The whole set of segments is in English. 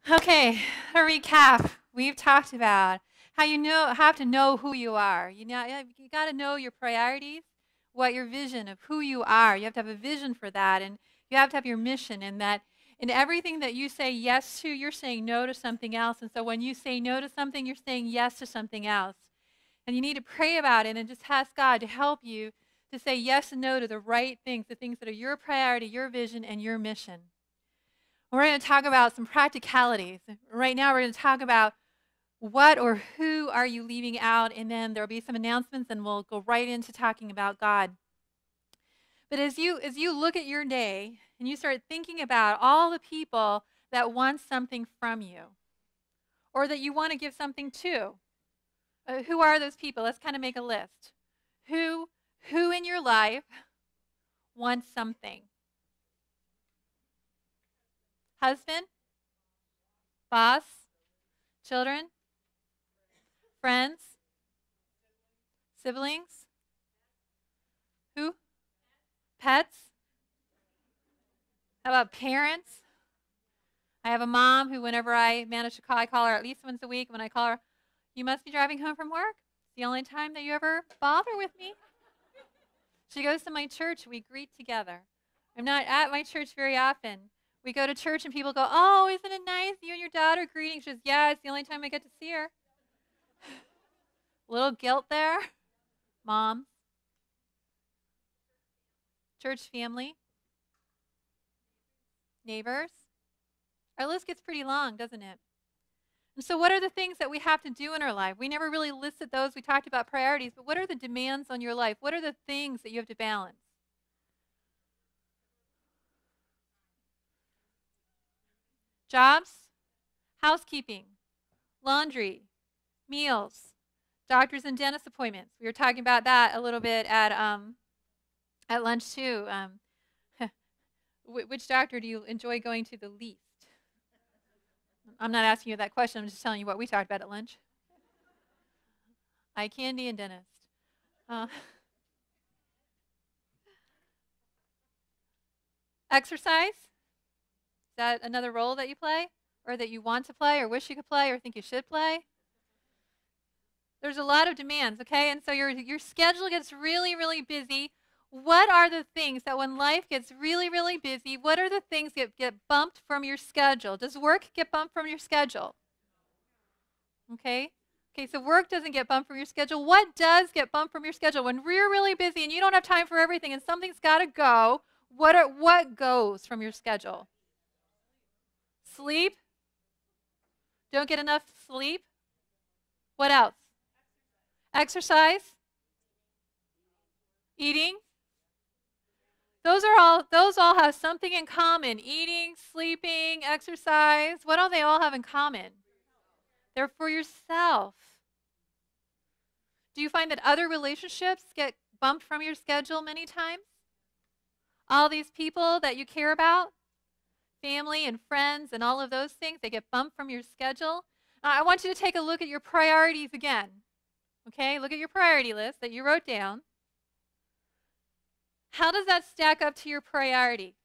Okay, to recap, we've talked about how have to know who you are. You got to know your priorities, what your vision of who you are. You have to have a vision for that, and you have to have your mission. And that in everything that you say yes to, you're saying no to something else. And so when you say no to something, you're saying yes to something else. And you need to pray about it and just ask God to help you to say yes and no to the right things, the things that are your priority, your vision, and your mission. We're going to talk about some practicalities. Right now, we're going to talk about what or who are you leaving out, and then there'll be some announcements, and we'll go right into talking about God. But as you look at your day and you start thinking about all the people that want something from you, or that you want to give something to, who are those people? Let's kind of make a list. Who in your life wants something? Husband? Boss? Children? Friends? Siblings? Who? Pets? How about parents? I have a mom who, whenever I manage to call, I call her at least once a week. When I call her, you must be driving home from work. It's the only time that you ever bother with me. She goes to my church. We greet together. I'm not at my church very often. We go to church and people go, oh, isn't it nice? You and your daughter greeting. She says, yeah, it's the only time I get to see her. Little guilt there. Mom. Church family. Neighbors. Our list gets pretty long, doesn't it? And so what are the things that we have to do in our life? We never really listed those. We talked about priorities, but what are the demands on your life? What are the things that you have to balance? Jobs, housekeeping, laundry, meals, doctors and dentist appointments. We were talking about that a little bit at lunch too. Which doctor do you enjoy going to the least? I'm not asking you that question. I'm just telling you what we talked about at lunch. Eye candy and dentist. Exercise? Is that another role that you play? Or that you want to play, or wish you could play, or think you should play? There's a lot of demands, okay? And so your schedule gets really, really busy. What are the things that when life gets really, really busy, what are the things that get bumped from your schedule? Does work get bumped from your schedule? Okay? Okay, so work doesn't get bumped from your schedule. What does get bumped from your schedule? When we're really busy and you don't have time for everything and something's got to go, what goes from your schedule? Sleep? Don't get enough sleep? What else? Exercise? Eating? Those all have something in common. Eating, sleeping, exercise. What do they all have in common? They're for yourself. Do you find that other relationships get bumped from your schedule many times? All these people that you care about, family and friends and all of those things, they get bumped from your schedule. I want you to take a look at your priorities again. Okay, look at your priority list that you wrote down. How does that stack up to your priority?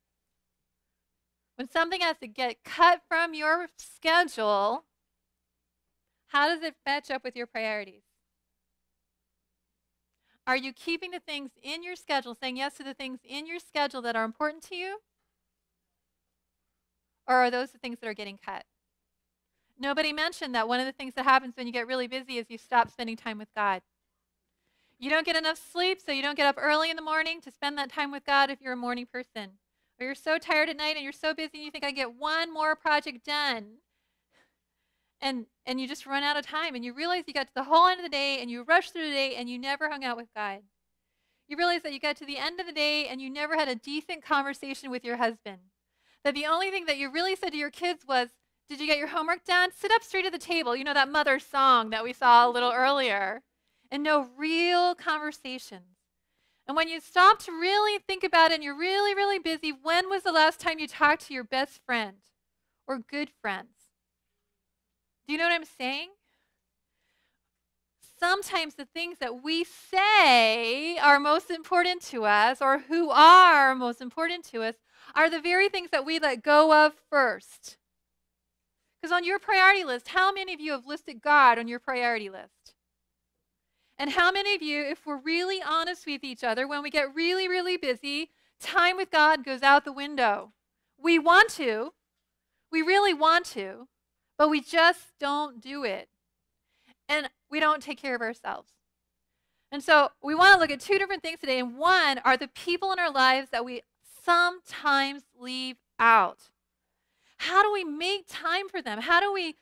When something has to get cut from your schedule, how does it match up with your priorities? Are you keeping the things in your schedule, saying yes to the things in your schedule that are important to you? Or are those the things that are getting cut? Nobody mentioned that one of the things that happens when you get really busy is you stop spending time with God. You don't get enough sleep, so you don't get up early in the morning to spend that time with God if you're a morning person. Or you're so tired at night and you're so busy and you think, I get one more project done. And you just run out of time and you realize you got to the whole end of the day and you rush through the day and you never hung out with God. You realize that you got to the end of the day and you never had a decent conversation with your husband. That the only thing that you really said to your kids was, did you get your homework done? Sit up straight at the table. You know that mother song that we saw a little earlier. And no real conversations. And when you stop to really think about it and you're really, really busy, when was the last time you talked to your best friend or good friends? Do you know what I'm saying? Sometimes the things that we say are most important to us or who are most important to us are the very things that we let go of first. Because on your priority list, how many of you have listed God on your priority list? And how many of you, if we're really honest with each other, when we get really, really busy, time with God goes out the window? We want to. We really want to, but we just don't do it. And we don't take care of ourselves. And so we want to look at two different things today. And one are the people in our lives that we sometimes leave out. How do we make time for them? How do we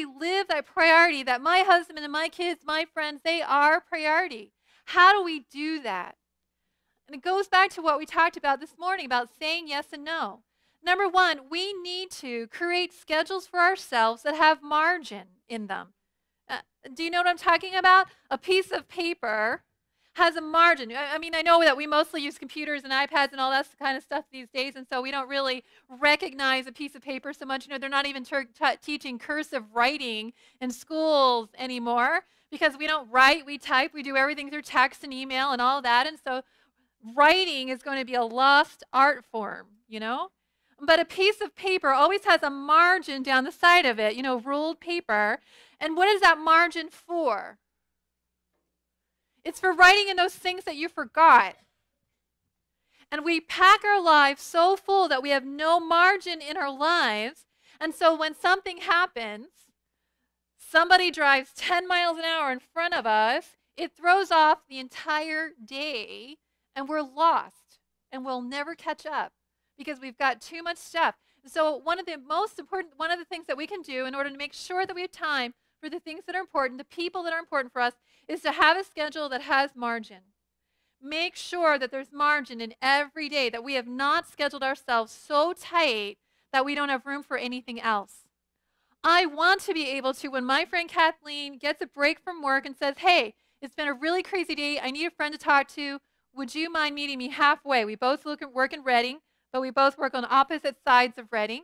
live that priority that my husband and my kids, my friends, they are priority? How do we do that? And it goes back to what we talked about this morning about saying yes and no. Number one, we need to create schedules for ourselves that have margin in them. Do you know what I'm talking about? A piece of paper has a margin. I mean, I know that we mostly use computers and iPads and all that kind of stuff these days, and so we don't really recognize a piece of paper so much. You know, they're not even teaching cursive writing in schools anymore because we don't write, we type, we do everything through text and email and all that, and so writing is going to be a lost art form, you know? But a piece of paper always has a margin down the side of it, you know, ruled paper. And what is that margin for? It's for writing in those things that you forgot. And we pack our lives so full that we have no margin in our lives. And so when something happens, somebody drives 10 miles an hour in front of us, it throws off the entire day, and we're lost, and we'll never catch up because we've got too much stuff. So one of the things that we can do in order to make sure that we have time for the things that are important, the people that are important for us, is to have a schedule that has margin. Make sure that there's margin in every day, that we have not scheduled ourselves so tight that we don't have room for anything else. I want to be able to, when my friend Kathleen gets a break from work and says, hey, it's been a really crazy day, I need a friend to talk to, would you mind meeting me halfway? We both work in Reading, but we both work on opposite sides of Reading.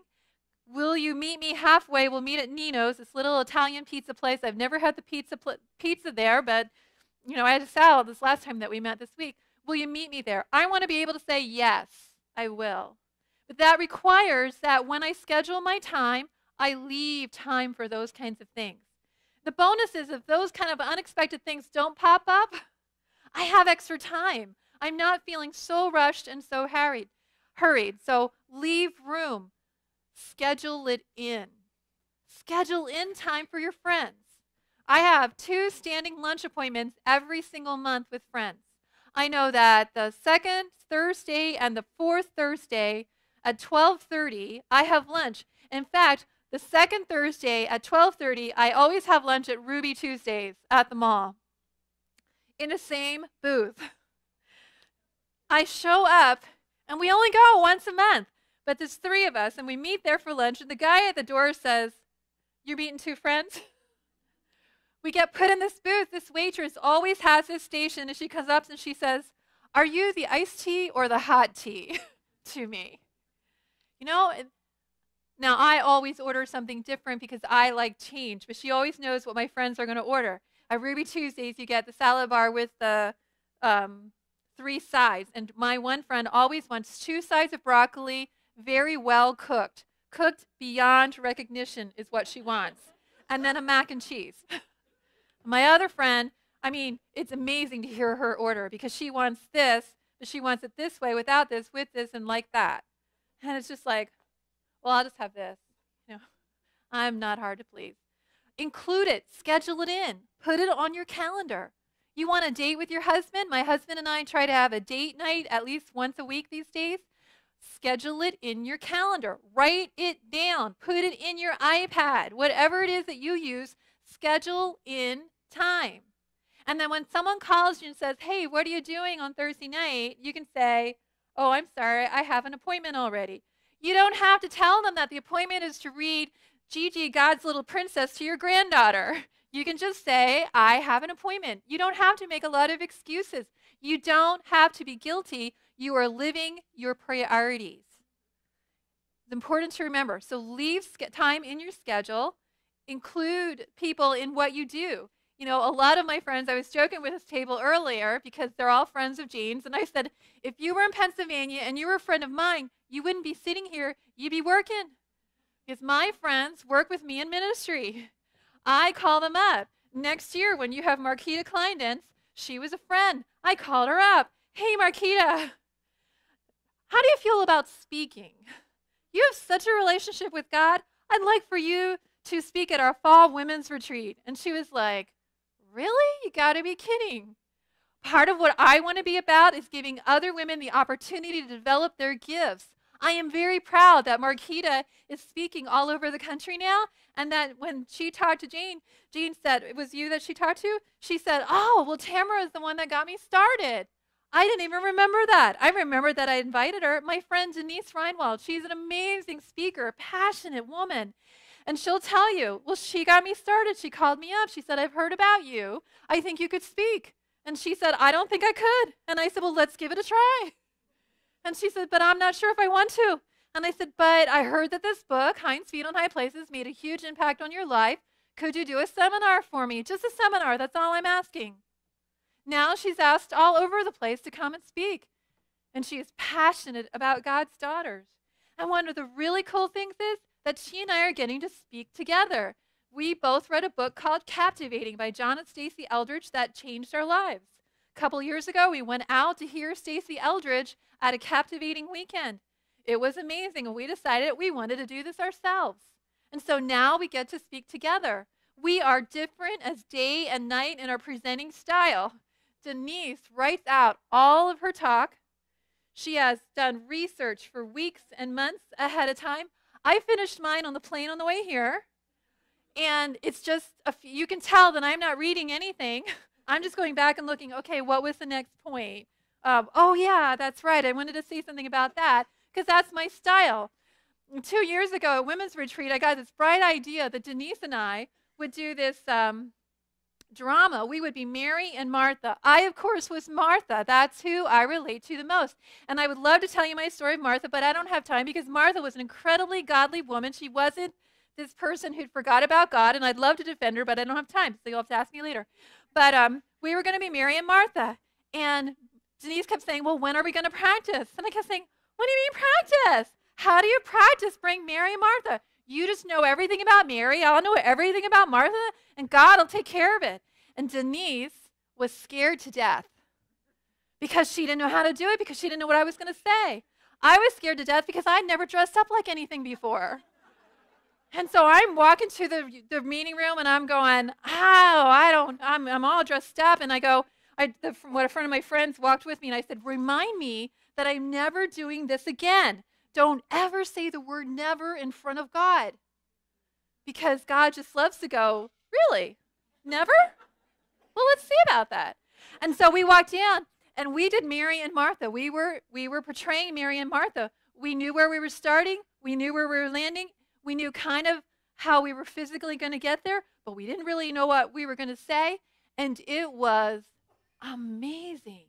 Will you meet me halfway? We'll meet at Nino's, this little Italian pizza place. I've never had the pizza there, but you know, I had a salad this last time that we met this week. Will you meet me there? I want to be able to say yes, I will. But that requires that when I schedule my time, I leave time for those kinds of things. The bonus is if those kind of unexpected things don't pop up, I have extra time. I'm not feeling so rushed and so hurried. So leave room. Schedule it in. Schedule in time for your friends. I have 2 standing lunch appointments every single month with friends. I know that the second Thursday and the fourth Thursday at 12:30, I have lunch. In fact, the second Thursday at 12:30, I always have lunch at Ruby Tuesdays at the mall in the same booth. I show up, and we only go once a month, but there's 3 of us, and we meet there for lunch, and the guy at the door says, "You're meeting 2 friends?" We get put in this booth. This waitress always has this station, and she comes up and she says, "Are you the iced tea or the hot tea?" to me. You know, now I always order something different because I like change, but she always knows what my friends are going to order. At Ruby Tuesdays, you get the salad bar with the 3 sides, and my one friend always wants 2 sides of broccoli, very well cooked. Cooked beyond recognition is what she wants. And then a mac and cheese. My other friend, I mean, it's amazing to hear her order because she wants this, but she wants it this way, without this, with this, and like that. And it's just like, well, I'll just have this. You know, I'm not hard to please. Include it. Schedule it in. Put it on your calendar. You want a date with your husband? My husband and I try to have a date night at least once a week these days. Schedule it in your calendar. Write it down. Put it in your iPad. Whatever it is that you use, schedule in time. And then when someone calls you and says, "Hey, what are you doing on Thursday night?" you can say, "Oh, I'm sorry, I have an appointment already." You don't have to tell them that the appointment is to read Gigi, God's Little Princess, to your granddaughter. You can just say, "I have an appointment." You don't have to make a lot of excuses. You don't have to be guilty. You are living your priorities. It's important to remember. So leave time in your schedule. Include people in what you do. You know, a lot of my friends, I was joking with this table earlier because they're all friends of Jane's, and I said, if you were in Pennsylvania and you were a friend of mine, you wouldn't be sitting here, you'd be working. Because my friends work with me in ministry. I call them up. Next year, when you have Marquita Kleindens, she was a friend. I called her up. Hey, Marquita, how do you feel about speaking? You have such a relationship with God. I'd like for you to speak at our fall women's retreat. And she was like, really? You got to be kidding. Part of what I want to be about is giving other women the opportunity to develop their gifts. I am very proud that Marquita is speaking all over the country now, and that when she talked to Jane, Jane said, it was you that she talked to? She said, oh, well, Tamyra is the one that got me started. I didn't even remember that. I remembered that I invited her. My friend Denise Reinwald, she's an amazing speaker, a passionate woman. And she'll tell you, well, she got me started. She called me up. She said, I've heard about you. I think you could speak. And she said, I don't think I could. And I said, well, let's give it a try. And she said, but I'm not sure if I want to. And I said, but I heard that this book, Hind's Feet on High Places, made a huge impact on your life. Could you do a seminar for me? Just a seminar. That's all I'm asking. Now she's asked all over the place to come and speak. And she is passionate about God's daughters. And one of the really cool things is that she and I are getting to speak together. We both read a book called Captivating by John and Stacey Eldridge that changed our lives. A couple years ago, we went out to hear Stacey Eldridge at a Captivating weekend. It was amazing, and we decided we wanted to do this ourselves. And so now we get to speak together. We are different as day and night in our presenting style. Denise writes out all of her talk. She has done research for weeks and months ahead of time. I finished mine on the plane on the way here. And it's just, you can tell that I'm not reading anything. I'm just going back and looking, okay, what was the next point? Oh, yeah, that's right. I wanted to say something about that because that's my style. 2 years ago at Women's Retreat, I got this bright idea that Denise and I would do this drama. We would be Mary and Martha. I, of course, was Martha. That's who I relate to the most. And I would love to tell you my story of Martha, but I don't have time because Martha was an incredibly godly woman. She wasn't this person who'd forgot about God, and I'd love to defend her, but I don't have time, so you'll have to ask me later. But we were going to be Mary and Martha. And Denise kept saying, well, when are we going to practice? And I kept saying, what do you mean practice? How do you practice bring Mary and Martha? You just know everything about Mary. I'll know everything about Martha, and God will take care of it. And Denise was scared to death because she didn't know how to do it, because she didn't know what I was going to say. I was scared to death because I'd never dressed up like anything before. And so I'm walking to the meeting room, and I'm going, I'm all dressed up. And I go, one of my friends walked with me, and I said, remind me that I'm never doing this again. Don't ever say the word never in front of God. Because God just loves to go, really? Never? Well, let's see about that. And so we walked in, and we did Mary and Martha. We were portraying Mary and Martha. We knew where we were starting. We knew where we were landing. We knew kind of how we were physically going to get there, but we didn't really know what we were going to say. And it was amazing.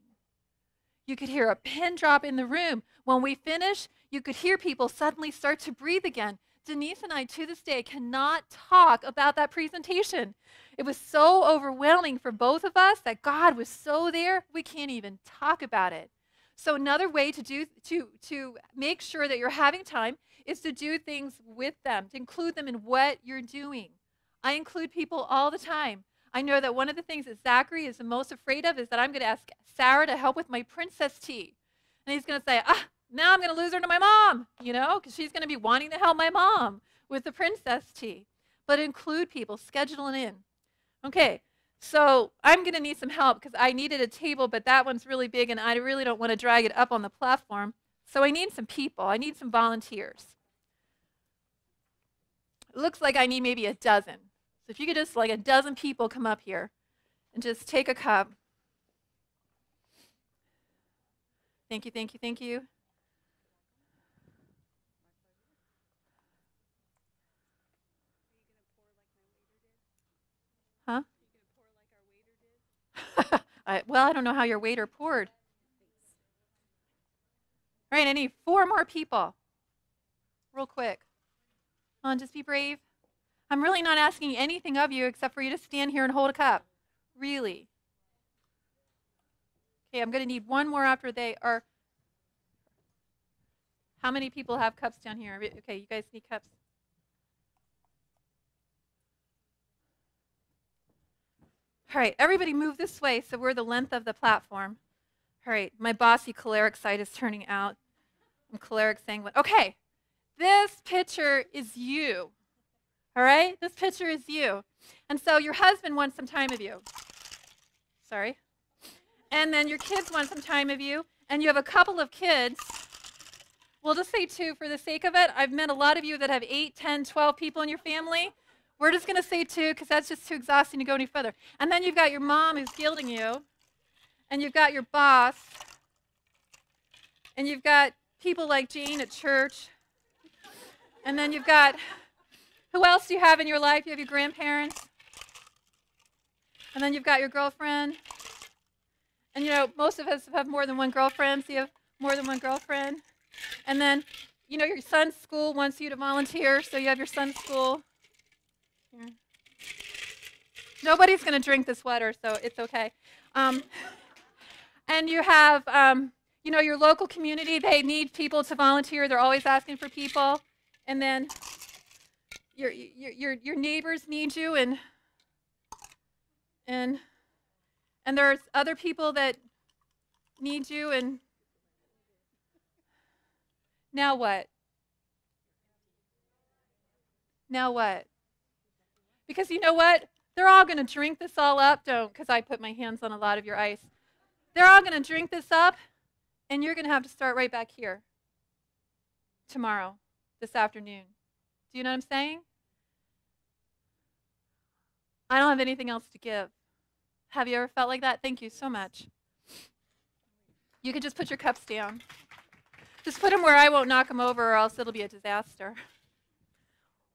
You could hear a pin drop in the room. When we finished, you could hear people suddenly start to breathe again. Denise and I, to this day, cannot talk about that presentation. It was so overwhelming for both of us that God was so there, we can't even talk about it. So another way to make sure that you're having time is to do things with them, to include them in what you're doing. I include people all the time. I know that one of the things that Zachary is the most afraid of is that I'm going to ask Sarah to help with my princess tea. And he's going to say, now I'm going to lose her to my mom, because she's going to be wanting to help my mom with the princess tea. But include people, schedule it in. Okay, so I'm going to need some help because I needed a table, but that one's really big, and I really don't want to drag it up on the platform. So I need some people. I need some volunteers. It looks like I need maybe a dozen. So if you could just, like a dozen people come up here and just take a cup. Thank you, thank you, thank you. Huh? Well, I don't know how your waiter poured. All right, I need 4 more people. Real quick. Come on, just be brave. I'm really not asking anything of you except for you to stand here and hold a cup. Really. Okay, I'm going to need one more after they are. How many people have cups down here? Okay, you guys need cups. All right, everybody move this way so we're the length of the platform. All right, my bossy choleric side is turning out. I'm choleric saying, okay, this picture is you. All right, this picture is you. And so your husband wants some time of you. Sorry. And then your kids want some time of you. And you have a couple of kids. We'll just say 2 for the sake of it. I've met a lot of you that have 8, 10, 12 people in your family. We're just going to say 2 because that's just too exhausting to go any further. And then you've got your mom who's guilting you. And you've got your boss. And you've got people like Jane at church. And then you've got, who else do you have in your life? You have your grandparents. And then you've got your girlfriend. And, most of us have more than one girlfriend, so you have more than one girlfriend. And then, your son's school wants you to volunteer, so you have your son's school. Here. Nobody's going to drink this water, so it's okay. And you have, your local community. They need people to volunteer. They're always asking for people. And then your neighbors need you, and there's other people that need you, and now what? Now what? Because you know what? They're all going to drink this all up. Don't, because I put my hands on a lot of your ice. They're all going to drink this up, and you're going to have to start right back here tomorrow, this afternoon. Do you know what I'm saying? I don't have anything else to give. Have you ever felt like that? Thank you so much. You could just put your cups down. Just put them where I won't knock them over, or else it'll be a disaster.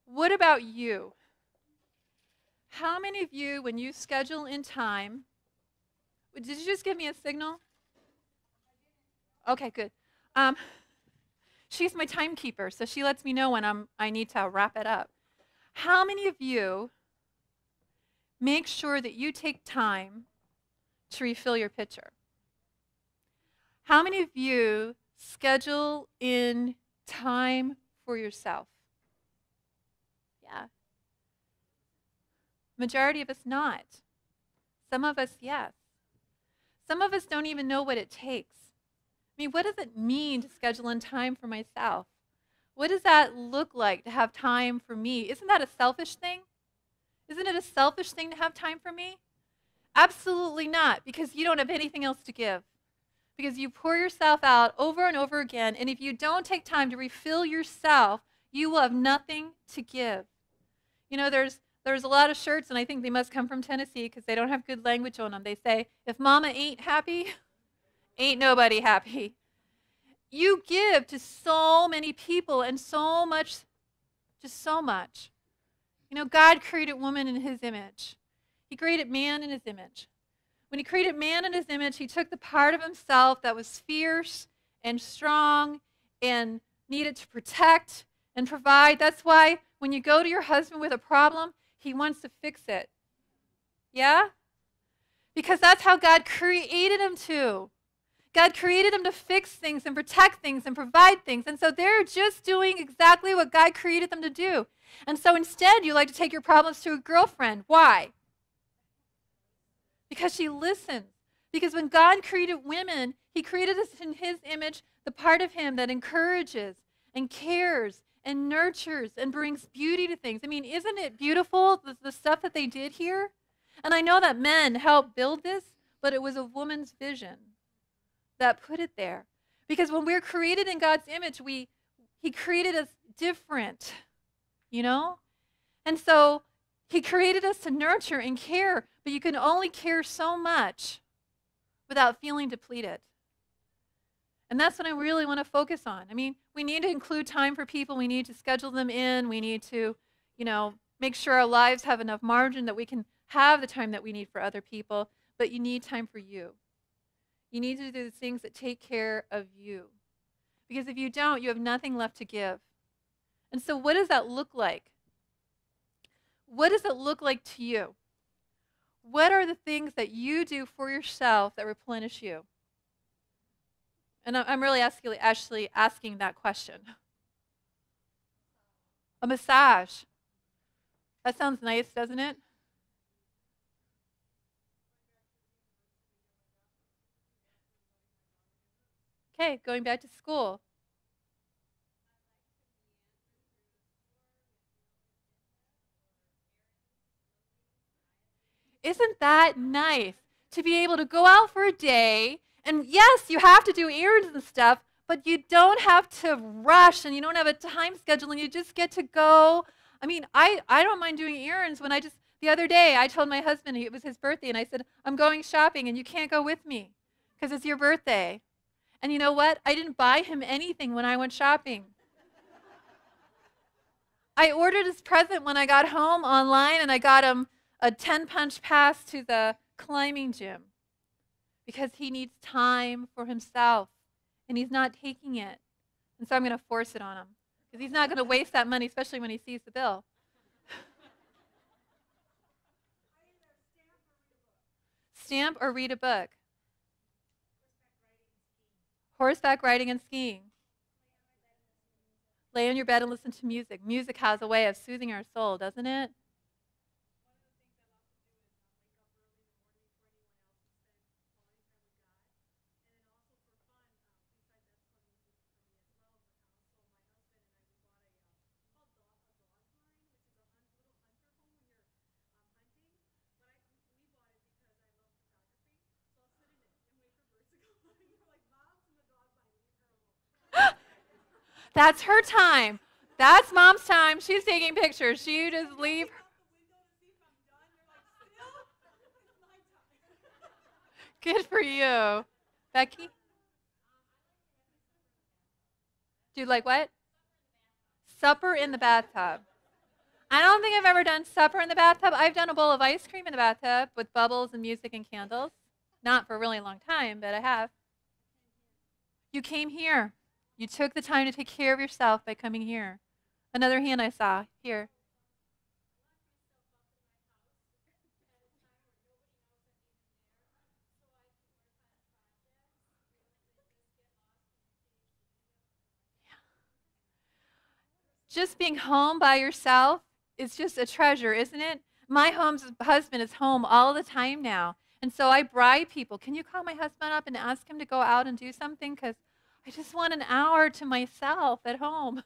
What about you? How many of you, when you schedule in time, did you just give me a signal? Okay, good. She's my timekeeper, so she lets me know when I need to wrap it up. How many of you make sure that you take time to refill your pitcher? How many of you schedule in time for yourself? Yeah. Majority of us not. Some of us, yes. Some of us don't even know what it takes. I mean, what does it mean to schedule in time for myself? What does that look like to have time for me? Isn't that a selfish thing? Isn't it a selfish thing to have time for me? Absolutely not, because you don't have anything else to give. Because you pour yourself out over and over again, and if you don't take time to refill yourself, you will have nothing to give. There's a lot of shirts, and I think they must come from Tennessee because they don't have good language on them. They say, if mama ain't happy, ain't nobody happy. You give to so many people and so much, just so much. God created woman in his image. He created man in his image. When he created man in his image, he took the part of himself that was fierce and strong and needed to protect and provide. That's why when you go to your husband with a problem, he wants to fix it. Yeah? Because that's how God created him to. God created them to fix things and protect things and provide things. And so they're just doing exactly what God created them to do. And so instead, you like to take your problems to a girlfriend. Why? Because she listens. Because when God created women, he created us in his image, the part of him that encourages and cares and nurtures and brings beauty to things. I mean, isn't it beautiful, the stuff that they did here? And I know that men helped build this, but it was a woman's vision that put it there. Because when we're created in God's image, he created us different, And so he created us to nurture and care, but you can only care so much without feeling depleted. And that's what I really want to focus on. I mean, we need to include time for people. We need to schedule them in. We need to, make sure our lives have enough margin that we can have the time that we need for other people, but you need time for you. You need to do the things that take care of you. Because if you don't, you have nothing left to give. And so what does that look like? What does it look like to you? What are the things that you do for yourself that replenish you? And I'm really actually asking that question. A massage. That sounds nice, doesn't it? Okay, going back to school. Isn't that nice to be able to go out for a day? And yes, you have to do errands and stuff, but you don't have to rush and you don't have a time schedule and you just get to go. I mean, I don't mind doing errands when the other day, I told my husband it was his birthday and I said, I'm going shopping and you can't go with me because it's your birthday. And you know what? I didn't buy him anything when I went shopping. I ordered his present when I got home online, and I got him a 10-punch pass to the climbing gym because he needs time for himself, and he's not taking it. And so I'm going to force it on him because he's not going to waste that money, especially when he sees the bill. Stamp or read a book. Horseback riding and skiing. Lay on your bed and listen to music. Music has a way of soothing our soul, doesn't it? That's her time. That's mom's time. She's taking pictures. She just leave. Good for you. Becky? Do you like what? Supper in the bathtub. I don't think I've ever done supper in the bathtub. I've done a bowl of ice cream in the bathtub with bubbles and music and candles. Not for a really long time, but I have. You came here. You took the time to take care of yourself by coming here. Another hand I saw. Here. Just being home by yourself is just a treasure, isn't it? My husband is home all the time now. And so I bribe people. Can you call my husband up and ask him to go out and do something? Because I just want an hour to myself at home.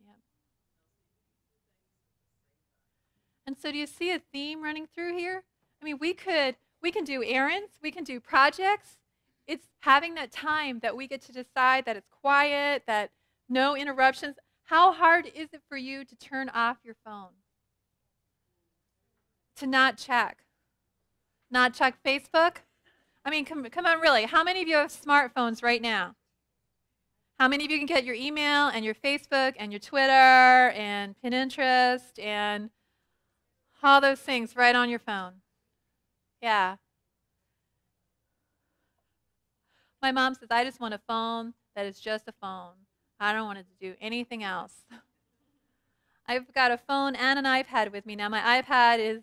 Yep. And so do you see a theme running through here? I mean, we can do errands, we can do projects. It's having that time that we get to decide that it's quiet, that no interruptions. How hard is it for you to turn off your phone? To not check? Not check Facebook? I mean, come on, really. How many of you have smartphones right now? How many of you can get your email and your Facebook and your Twitter and Pinterest and all those things right on your phone? Yeah. My mom says, I just want a phone that is just a phone. I don't want it to do anything else. I've got a phone and an iPad with me now. My iPad is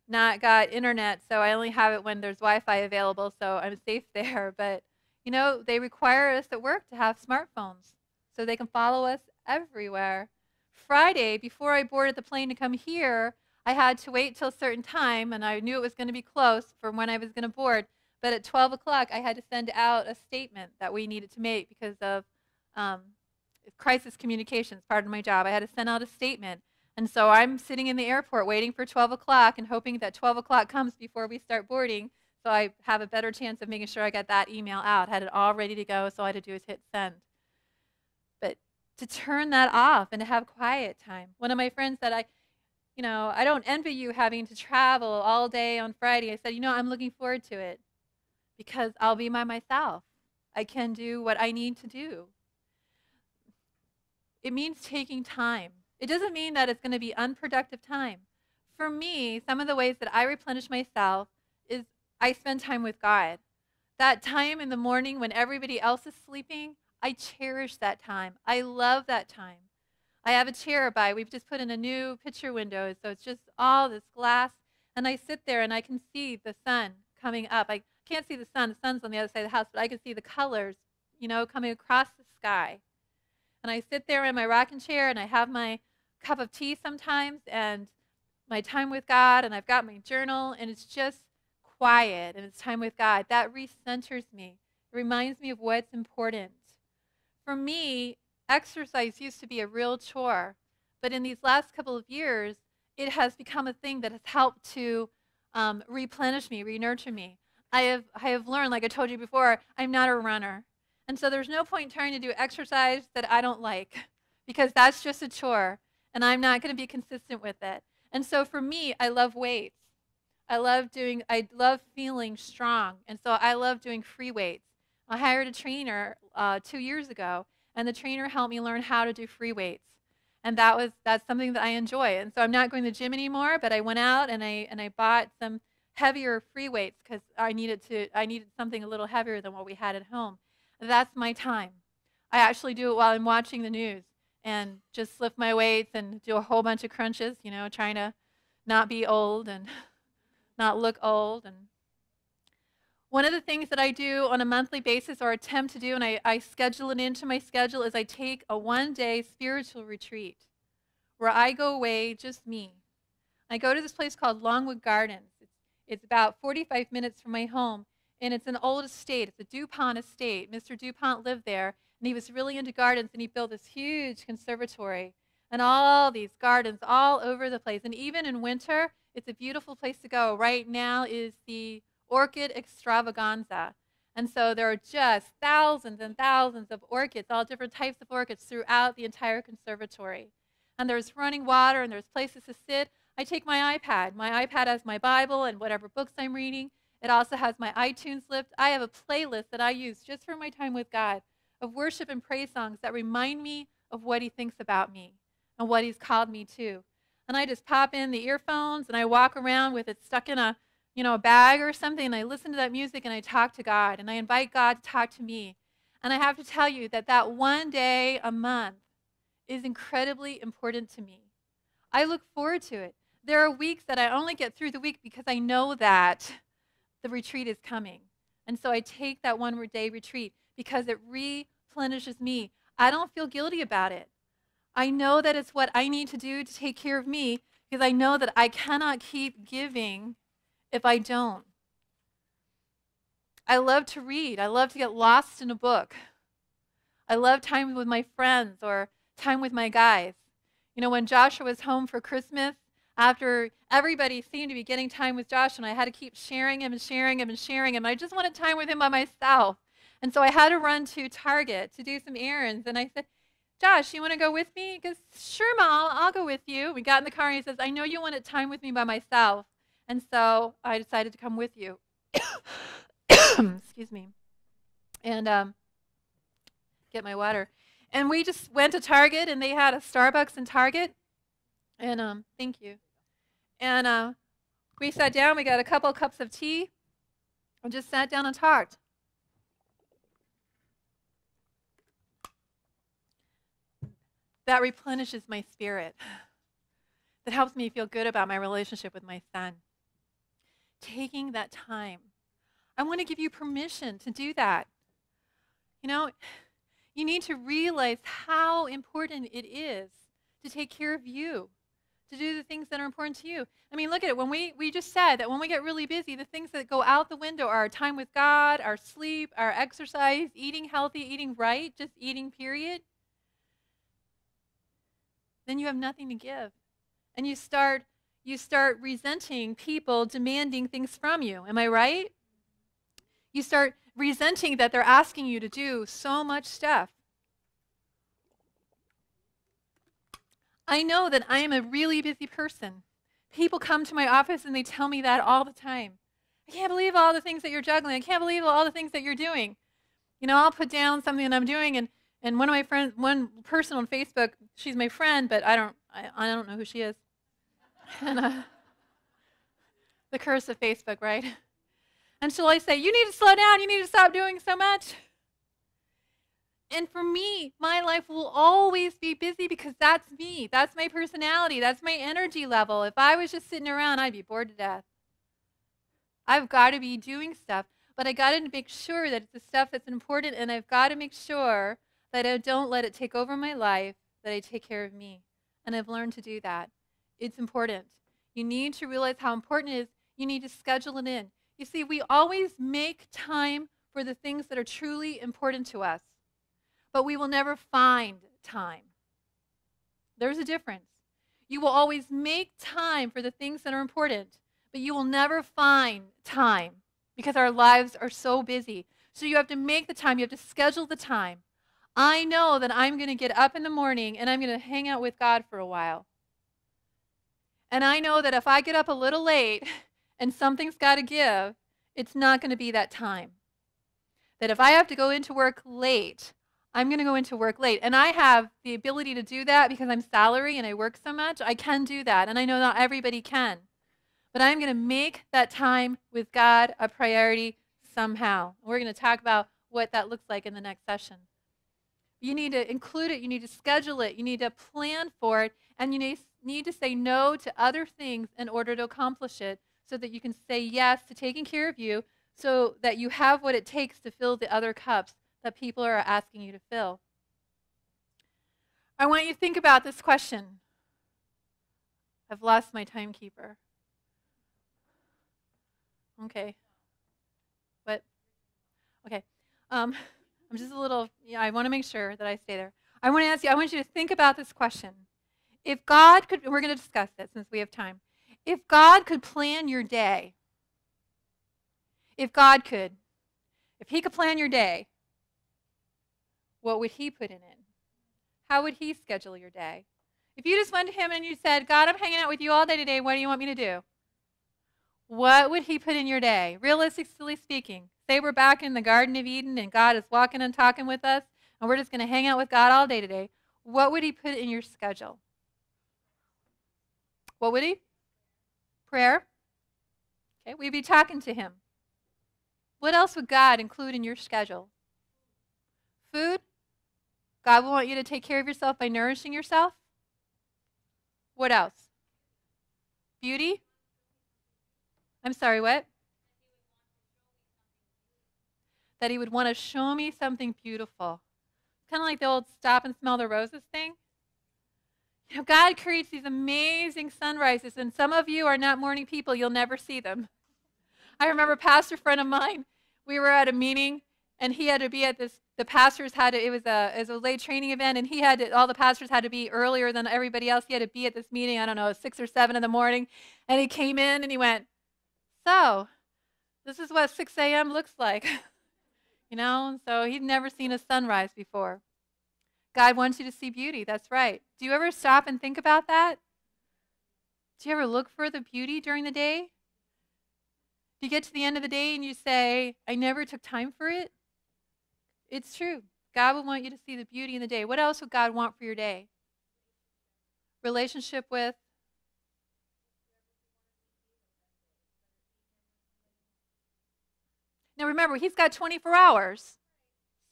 not got internet, so I only have it when there's Wi-Fi available, so I'm safe there. But, you know, they require us at work to have smartphones so they can follow us everywhere. Friday, before I boarded the plane to come here, I had to wait till a certain time, and I knew it was going to be close from when I was going to board. But at 12 o'clock, I had to send out a statement that we needed to make because of crisis communications, part of my job. I had to send out a statement. And so I'm sitting in the airport waiting for 12 o'clock and hoping that 12 o'clock comes before we start boarding so I have a better chance of making sure I got that email out. Had it all ready to go, so all I had to do is hit send. But to turn that off and to have quiet time. One of my friends said, I don't envy you having to travel all day on Friday. I said, I'm looking forward to it because I'll be by myself. I can do what I need to do. It means taking time. It doesn't mean that it's going to be unproductive time. For me, some of the ways that I replenish myself is I spend time with God. That time in the morning when everybody else is sleeping, I cherish that time. I love that time. I have a chair we've just put in a new picture window, so it's just all this glass, and I sit there and I can see the sun coming up. I can't see the sun. The sun's on the other side of the house, but I can see the colors, coming across the sky. And I sit there in my rocking chair, and I have my cup of tea sometimes, and my time with God, and I've got my journal, and it's just quiet, and it's time with God. That recenters me. It reminds me of what's important. For me, exercise used to be a real chore, but in these last couple of years, it has become a thing that has helped to replenish me, re-nurture me. I have learned, like I told you before, I'm not a runner. And so there's no point trying to do exercise that I don't like, because that's just a chore, and I'm not going to be consistent with it. And so for me, I love weights. I love feeling strong, and so I love doing free weights. I hired a trainer 2 years ago, and the trainer helped me learn how to do free weights. And that's something that I enjoy. And so I'm not going to the gym anymore, but I went out and I bought some heavier free weights because I needed something a little heavier than what we had at home. That's my time. I actually do it while I'm watching the news and just lift my weights and do a whole bunch of crunches, trying to not be old and not look old. And one of the things that I do on a monthly basis, or attempt to do, and I schedule it into my schedule, is I take a one-day spiritual retreat where I go away, just me. I go to this place called Longwood Gardens. It's about 45 minutes from my home, and it's an old estate. It's a DuPont estate. Mr. DuPont lived there, and he was really into gardens, and he built this huge conservatory and all these gardens all over the place. And even in winter, it's a beautiful place to go. Right now is the orchid extravaganza. And so there are just thousands and thousands of orchids, all different types of orchids throughout the entire conservatory. And there's running water, and there's places to sit. I take my iPad. My iPad has my Bible and whatever books I'm reading. It also has my iTunes list. I have a playlist that I use just for my time with God of worship and praise songs that remind me of what he thinks about me and what he's called me to. And I just pop in the earphones, and I walk around with it stuck in a bag or something, and I listen to that music, and I talk to God, and I invite God to talk to me. And I have to tell you that one day a month is incredibly important to me. I look forward to it. There are weeks that I only get through the week because I know that the retreat is coming. And so I take that one-day retreat because it replenishes me. I don't feel guilty about it. I know that it's what I need to do to take care of me, because I know that I cannot keep giving if I don't. I love to read. I love to get lost in a book. I love time with my friends or time with my guys. When Joshua was home for Christmas, after everybody seemed to be getting time with Joshua, and I had to keep sharing him and sharing him and sharing him, I just wanted time with him by myself. And so I had to run to Target to do some errands. And I said, Josh, you want to go with me? He goes, sure, Mom, I'll go with you. We got in the car, and he says, I know you wanted time with me by myself. And so I decided to come with you. Excuse me. And get my water. And we just went to Target, and they had a Starbucks in Target. And thank you. And we sat down. We got a couple cups of tea and just sat down and talked. That replenishes my spirit. That helps me feel good about my relationship with my son. Taking that time. I want to give you permission to do that. You need to realize how important it is to take care of you, to do the things that are important to you. I mean, look at it. When we just said that when we get really busy, the things that go out the window are our time with God, our sleep, our exercise, eating healthy, eating right, just eating, period. Then you have nothing to give. And you start resenting people demanding things from you. Am I right? You start resenting that they're asking you to do so much stuff. I know that I am a really busy person. People come to my office and they tell me that all the time. I can't believe all the things that you're juggling. I can't believe all the things that you're doing. I'll put down something that I'm doing, and one of my friends, one person on Facebook, she's my friend, but I don't know who she is. And the curse of Facebook, right? And she'll always say, you need to slow down. You need to stop doing so much. And for me, my life will always be busy because that's me. That's my personality. That's my energy level. If I was just sitting around, I'd be bored to death. I've got to be doing stuff. But I got to make sure that it's the stuff that's important, and I've got to make sure that I don't let it take over my life, that I take care of me. And I've learned to do that. It's important. You need to realize how important it is. You need to schedule it in. You see, we always make time for the things that are truly important to us, but we will never find time. There's a difference. You will always make time for the things that are important, but you will never find time because our lives are so busy. So you have to make the time. You have to schedule the time. I know that I'm going to get up in the morning and I'm going to hang out with God for a while. And I know that if I get up a little late and something's got to give, it's not going to be that time. That if I have to go into work late, I'm going to go into work late. And I have the ability to do that because I'm salary and I work so much. I can do that. And I know not everybody can. But I'm going to make that time with God a priority somehow. We're going to talk about what that looks like in the next session. You need to include it. You need to schedule it. You need to plan for it. And you need to say no to other things in order to accomplish it so that you can say yes to taking care of you so that you have what it takes to fill the other cups that people are asking you to fill. I want you to think about this question. I've lost my timekeeper. Okay. What? Okay. I'm just a little, I want to make sure that I stay there. I want to ask you, I want you to think about this question. If God could, we're going to discuss this since we have time. If God could plan your day, if He could plan your day, what would He put in it? How would He schedule your day? If you just went to Him and you said, God, I'm hanging out with you all day today, what do you want me to do? What would He put in your day? Realistically speaking, say we're back in the Garden of Eden and God is walking and talking with us and we're just going to hang out with God all day today. What would He put in your schedule? What would He? Prayer. Okay, we'd be talking to Him. What else would God include in your schedule? Food. God will want you to take care of yourself by nourishing yourself. What else? Beauty. I'm sorry, what? That He would want to show me something beautiful. Kind of like the old stop and smell the roses thing. You know, God creates these amazing sunrises, and some of you are not morning people. You'll never see them. I remember a pastor friend of mine, we were at a meeting, and he had to be at this, the pastors had to, it was a late training event, and he had to, all the pastors had to be earlier than everybody else. He had to be at this meeting, I don't know, 6 or 7 in the morning, and he came in, and he went, so, this is what 6 a.m. looks like. You know, so he'd never seen a sunrise before. God wants you to see beauty, that's right. Do you ever stop and think about that? Do you ever look for the beauty during the day? Do you get to the end of the day and you say, I never took time for it? It's true. God would want you to see the beauty in the day. What else would God want for your day? Relationship with? Now remember, He's got 24 hours.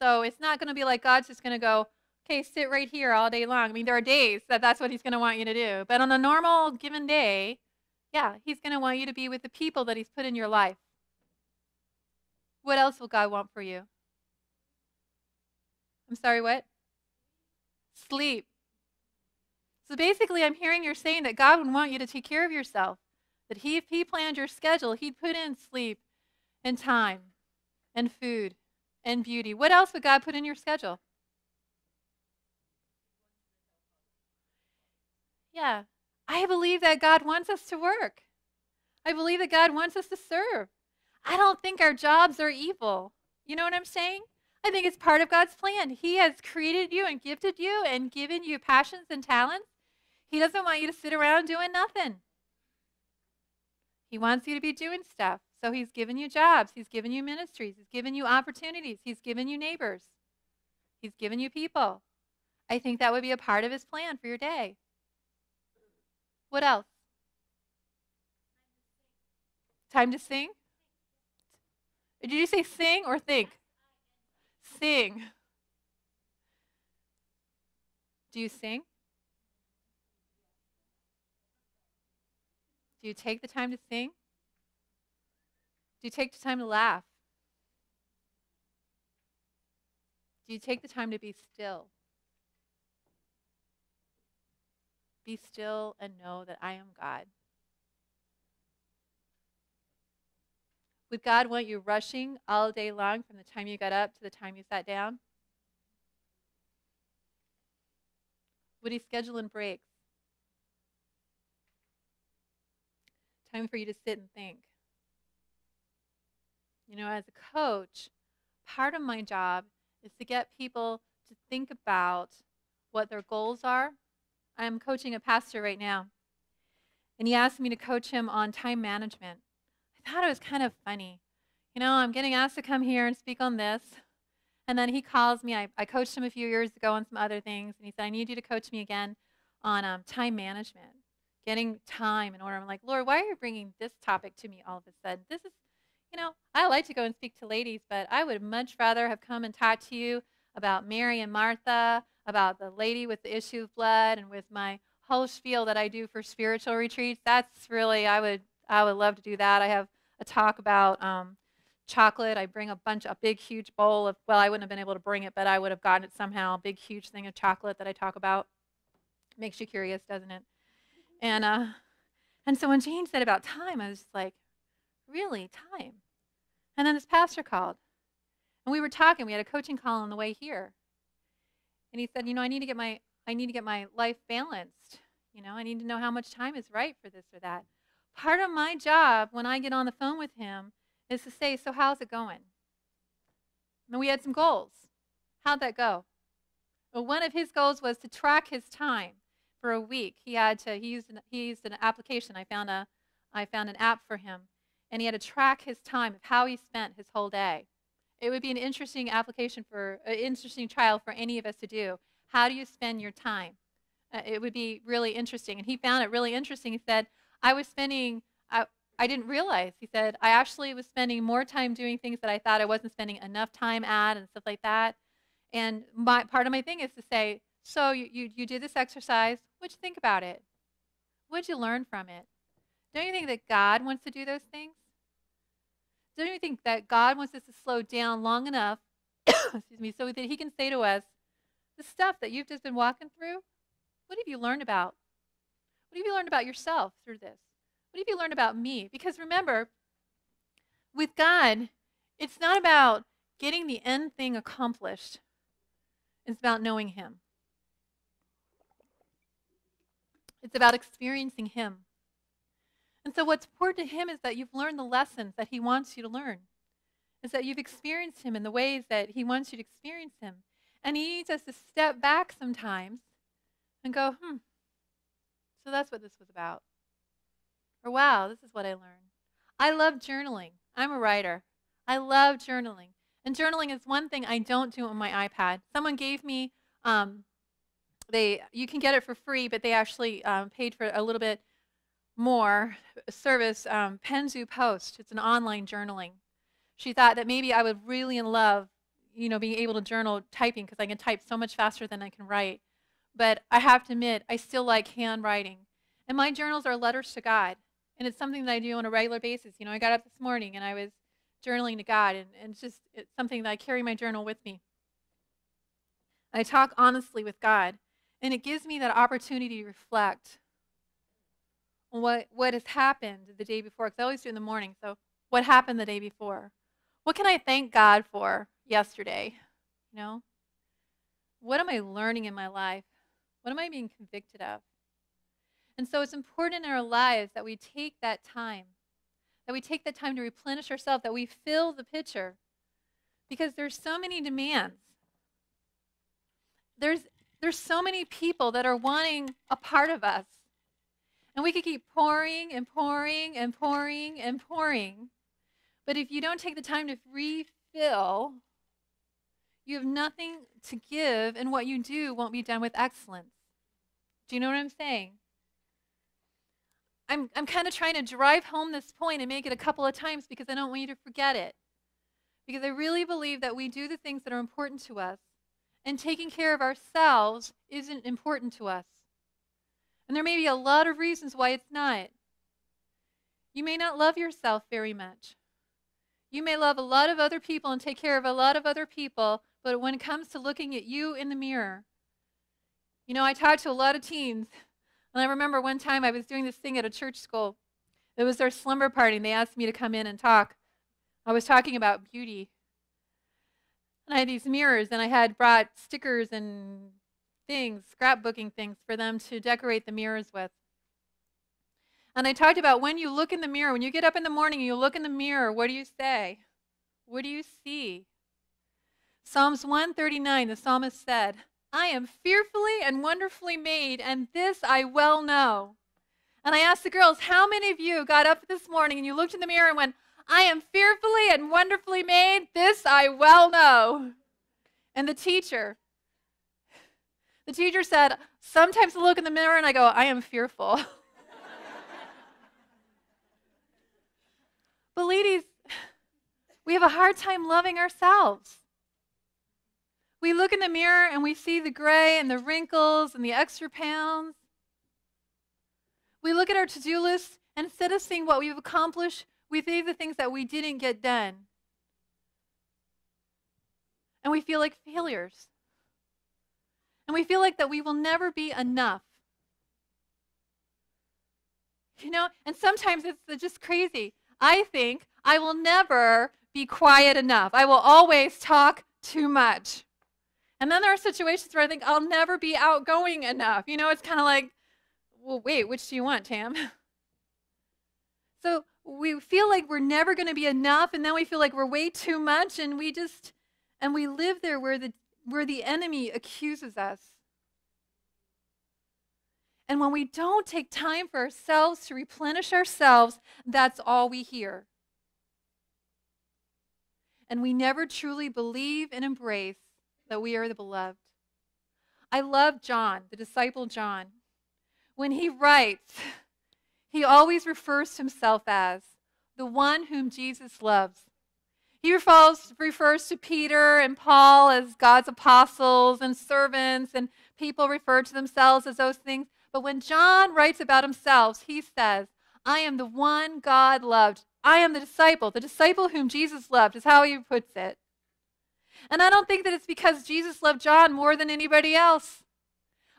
So it's not going to be like God's just going to go, okay, sit right here all day long. I mean, there are days that's what He's going to want you to do. But on a normal given day, yeah, He's going to want you to be with the people that He's put in your life. What else will God want for you? I'm sorry, what? Sleep. So basically, I'm hearing you're saying that God would want you to take care of yourself. That if He planned your schedule, He'd put in sleep and time and food and beauty. What else would God put in your schedule? Yeah. I believe that God wants us to work. I believe that God wants us to serve. I don't think our jobs are evil. You know what I'm saying? I think it's part of God's plan. He has created you and gifted you and given you passions and talents. He doesn't want you to sit around doing nothing. He wants you to be doing stuff. So He's given you jobs. He's given you ministries. He's given you opportunities. He's given you neighbors. He's given you people. I think that would be a part of His plan for your day. What else? Time to sing? Did you say sing or think? Sing. Do you sing? Do you take the time to sing? Do you take the time to laugh? Do you take the time to be still? Be still and know that I am God. Would God want you rushing all day long from the time you got up to the time you sat down? Would he schedule in breaks? Time for you to sit and think. You know, as a coach, part of my job is to get people to think about what their goals are. I'm coaching a pastor right now, and he asked me to coach him on time management. I thought it was kind of funny. You know, I'm getting asked to come here and speak on this, and then he calls me. I coached him a few years ago on some other things, and he said, I need you to coach me again on time management, getting time in order. I'm like, Lord, why are you bringing this topic to me all of a sudden? This is, you know, I like to go and speak to ladies, but I would much rather have come and talked to you about Mary and Martha, about the lady with the issue of blood, and with my whole spiel that I do for spiritual retreats. That's really, I would love to do that. I have a talk about chocolate. I bring a big, huge bowl of, well, I wouldn't have been able to bring it, but I would have gotten it somehow, a big, huge thing of chocolate that I talk about. Makes you curious, doesn't it? And so when Jane said about time, I was just like, really, time? And then this pastor called, and we were talking. We had a coaching call on the way here, and he said, you know, I need to get my life balanced. You know, I need to know how much time is right for this or that. Part of my job when I get on the phone with him is to say, so how's it going? And we had some goals. How'd that go? Well, one of his goals was to track his time for a week. He used an application. I found an app for him, and he had to track his time of how he spent his whole day. It would be an interesting interesting trial for any of us to do. How do you spend your time? It would be really interesting. And he found it really interesting. He said, I didn't realize. He said, I actually was spending more time doing things that I thought I wasn't spending enough time at and stuff like that. And part of my thing is to say, so you did this exercise. What'd you think about it? What'd you learn from it? Don't you think that God wants to do those things? Don't you think that God wants us to slow down long enough, excuse me, so that he can say to us, the stuff that you've just been walking through, what have you learned about? What have you learned about yourself through this? What have you learned about me? Because remember, with God, it's not about getting the end thing accomplished. It's about knowing him. It's about experiencing him. And so what's important to him is that you've learned the lessons that he wants you to learn. Is that you've experienced him in the ways that he wants you to experience him. And he needs us to step back sometimes and go, so that's what this was about. Or wow, this is what I learned. I love journaling. I'm a writer. I love journaling. And journaling is one thing I don't do on my iPad. Someone gave me, you can get it for free, but they actually paid for a little bit more service, Penzu Post. It's an online journaling. She thought that maybe I would really love, being able to journal typing because I can type so much faster than I can write. But I have to admit, I still like handwriting. And my journals are letters to God. And it's something that I do on a regular basis. I got up this morning and I was journaling to God. And it's something that I carry my journal with me. I talk honestly with God. And it gives me that opportunity to reflect on what has happened the day before. Because I always do it in the morning. So what happened the day before? What can I thank God for yesterday? What am I learning in my life? What am I being convicted of? And so it's important in our lives that we take that time, to replenish ourselves, that we fill the pitcher, because there's so many demands. There's so many people that are wanting a part of us. And we could keep pouring and pouring and pouring and pouring. But if you don't take the time to refill, you have nothing to give, and what you do won't be done with excellence. Do you know what I'm saying? I'm kind of trying to drive home this point and make it a couple of times because I don't want you to forget it. Because I really believe that we do the things that are important to us, and taking care of ourselves isn't important to us. And there may be a lot of reasons why it's not. You may not love yourself very much. You may love a lot of other people and take care of a lot of other people, But when it comes to looking at you in the mirror, I talk to a lot of teens. And I remember one time I was doing this thing at a church school. It was their slumber party, and they asked me to come in and talk. I was talking about beauty. And I had these mirrors, and I had brought stickers and things, scrapbooking things for them to decorate the mirrors with. And I talked about when you look in the mirror, when you get up in the morning and you look in the mirror, what do you say? What do you see? Psalms 139, the psalmist said, I am fearfully and wonderfully made, and this I well know. And I asked the girls, how many of you got up this morning and you looked in the mirror and went, I am fearfully and wonderfully made, this I well know. And the teacher said, sometimes I look in the mirror and I go, I am fearful. But ladies, we have a hard time loving ourselves. We look in the mirror and we see the gray and the wrinkles and the extra pounds. We look at our to-do list, and instead of seeing what we've accomplished, we see the things that we didn't get done. And we feel like failures. And we feel like that we will never be enough. And sometimes it's just crazy. I think I will never be quiet enough. I will always talk too much. And then there are situations where I think I'll never be outgoing enough. It's kind of like, well, wait, which do you want, Tam? So we feel like we're never going to be enough, and then we feel like we're way too much, and we live there where the enemy accuses us. And when we don't take time for ourselves to replenish ourselves, that's all we hear. And we never truly believe and embrace that we are the beloved. I love John, the disciple John. When he writes, he always refers to himself as the one whom Jesus loves. He refers to Peter and Paul as God's apostles and servants, and people refer to themselves as those things. But when John writes about himself, he says, I am the one God loved. I am the disciple whom Jesus loved, is how he puts it. And I don't think that it's because Jesus loved John more than anybody else.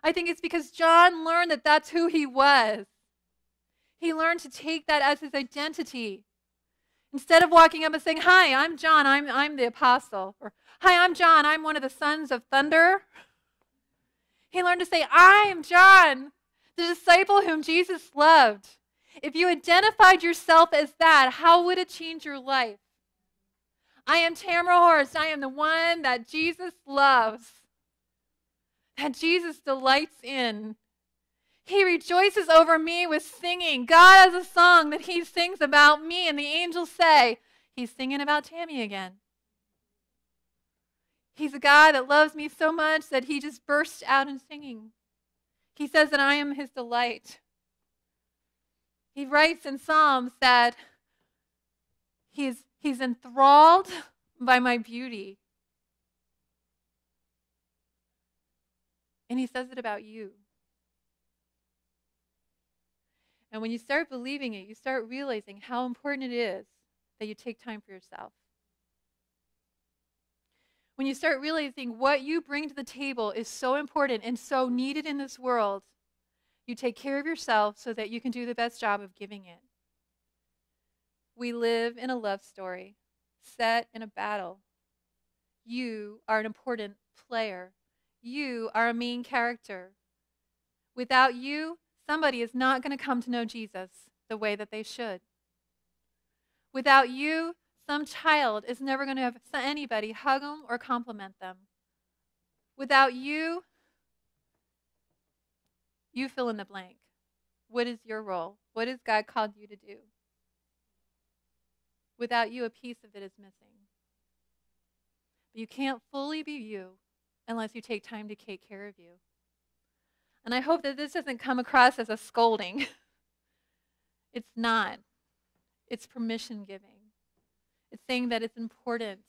I think it's because John learned that that's who he was. He learned to take that as his identity. Instead of walking up and saying, hi, I'm John, I'm the apostle. Or, hi, I'm John, I'm one of the sons of thunder. He learned to say, I am John, the disciple whom Jesus loved. If you identified yourself as that, how would it change your life? I am Tamyra Horst. I am the one that Jesus loves, that Jesus delights in. He rejoices over me with singing. God has a song that he sings about me, and the angels say, he's singing about Tammy again. He's a God that loves me so much that he just bursts out in singing. He says that I am his delight. He writes in Psalms that he's enthralled by my beauty. And he says it about you. And when you start believing it, you start realizing how important it is that you take time for yourself. When you start realizing what you bring to the table is so important and so needed in this world, you take care of yourself so that you can do the best job of giving it. We live in a love story set in a battle. You are an important player. You are a main character. Without you, somebody is not going to come to know Jesus the way that they should. Without you, some child is never going to have anybody hug them or compliment them. Without you, you fill in the blank. What is your role? What has God called you to do? Without you, a piece of it is missing. But you can't fully be you unless you take time to take care of you. And I hope that this doesn't come across as a scolding. It's not. It's permission giving. It's saying that it's important.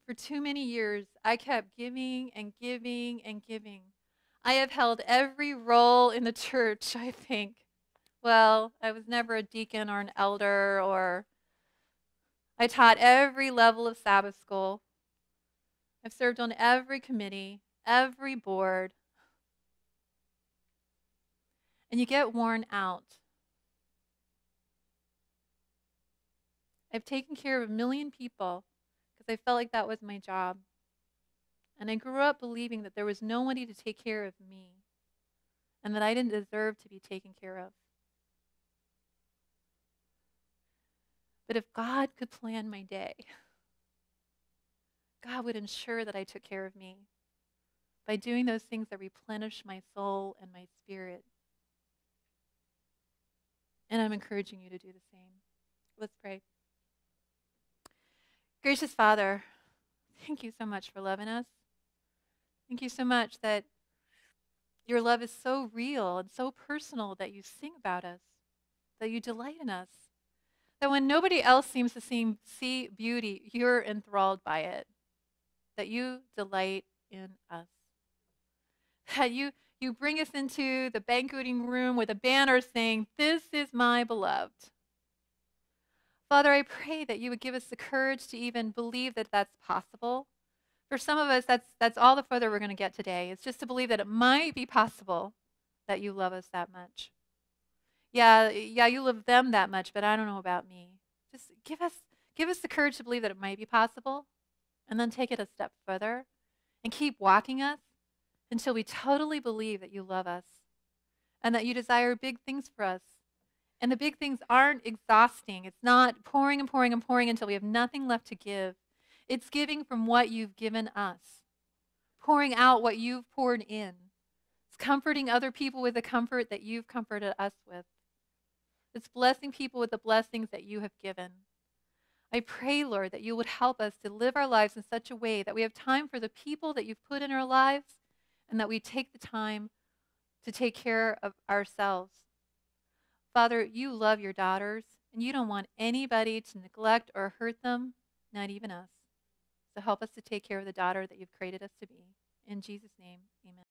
For too many years, I kept giving and giving and giving. I have held every role in the church, I think. Well, I was never a deacon or an elder, or I taught every level of Sabbath school. I've served on every committee, every board, and you get worn out. I've taken care of 1,000,000 people because I felt like that was my job. And I grew up believing that there was nobody to take care of me and that I didn't deserve to be taken care of. But if God could plan my day, God would ensure that I took care of me by doing those things that replenish my soul and my spirit. And I'm encouraging you to do the same. Let's pray. Gracious Father, thank you so much for loving us. Thank you so much that your love is so real and so personal that you sing about us, that you delight in us, that when nobody else seems to see beauty, you're enthralled by it, that you delight in us, that you bring us into the banqueting room with a banner saying, "This is my beloved." Father, I pray that you would give us the courage to even believe that that's possible. For some of us, that's all the further we're going to get today. It's just to believe that it might be possible that you love us that much. Yeah, you love them that much, but I don't know about me. Just give us the courage to believe that it might be possible, and then take it a step further and keep walking us until we totally believe that you love us and that you desire big things for us. And the big things aren't exhausting. It's not pouring and pouring and pouring until we have nothing left to give. It's giving from what you've given us, pouring out what you've poured in. It's comforting other people with the comfort that you've comforted us with. It's blessing people with the blessings that you have given. I pray, Lord, that you would help us to live our lives in such a way that we have time for the people that you've put in our lives and that we take the time to take care of ourselves. Father, you love your daughters, and you don't want anybody to neglect or hurt them, not even us. So help us to take care of the daughter that you've created us to be. In Jesus' name, amen.